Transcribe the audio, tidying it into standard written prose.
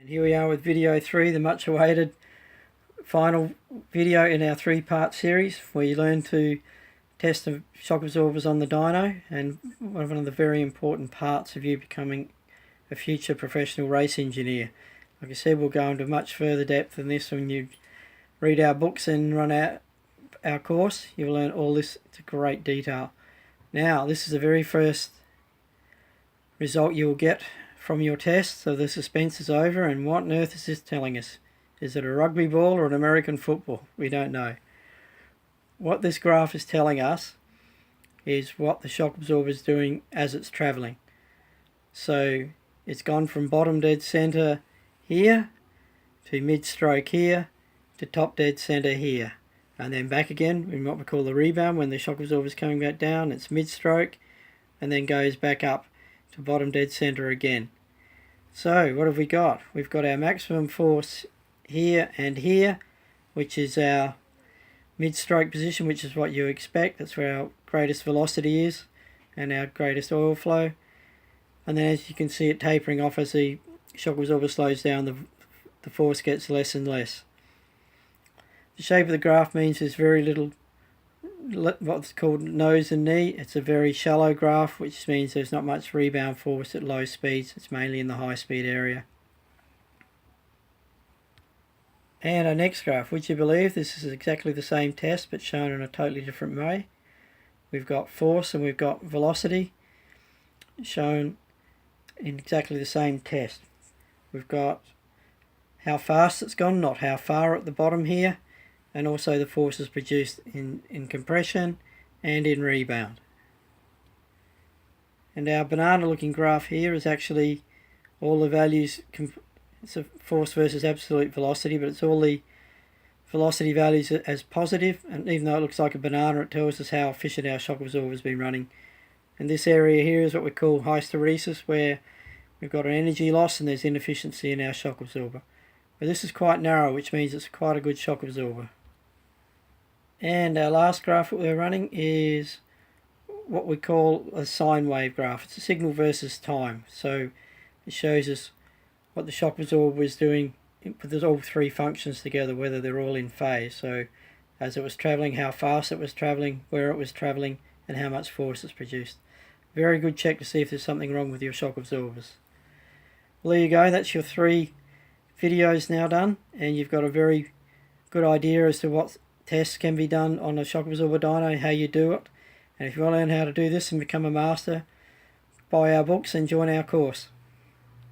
And here we are with video 3, the much awaited final video in our 3-part series where you learn to test the shock absorbers on the dyno, and one of the very important parts of you becoming a future professional race engineer. Like I said, we'll go into much further depth than this when you read our books and run our course. You'll learn all this to great detail. Now, this is the very first result you'll get from your test, so the suspense is over. And what on earth is this telling us? Is it a rugby ball or an American football? We don't know. What this graph is telling us is what the shock absorber is doing as it's travelling. So it's gone from bottom dead centre here to mid-stroke here to top dead centre here, and then back again in what we call the rebound. When the shock absorber is coming back down, it's mid-stroke and then goes back up to bottom dead centre again. So what have we got? We've got our maximum force here and here, which is our mid-stroke position, which is what you expect. That's where our greatest velocity is and our greatest oil flow. And then as you can see it tapering off as the shock absorber slows down, the force gets less and less. The shape of the graph means there's very little what's called nose and knee. It's a very shallow graph, which means there's not much rebound force at low speeds. It's mainly in the high speed area. And our next graph, would you believe this is exactly the same test but shown in a totally different way. We've got force and we've got velocity shown in exactly the same test. We've got how fast it's gone, not how far, at the bottom here, and also the forces produced in compression and in rebound. And our banana looking graph here is actually all the values. It's a force versus absolute velocity, but it's all the velocity values as positive, and even though it looks like a banana, it tells us how efficient our shock absorber has been running. And this area here is what we call hysteresis, where we've got an energy loss and there's inefficiency in our shock absorber. But this is quite narrow, which means it's quite a good shock absorber. And our last graph that we're running is what we call a sine wave graph. It's a signal versus time. So it shows us what the shock absorber is doing with all three functions together, whether they're all in phase. So as it was travelling, how fast it was travelling, where it was travelling, and how much force it's produced. Very good check to see if there's something wrong with your shock absorbers. Well, there you go. That's your 3 videos now done, and you've got a very good idea as to what tests can be done on a shock absorber dyno, how you do it. And if you want to learn how to do this and become a master, buy our books and join our course.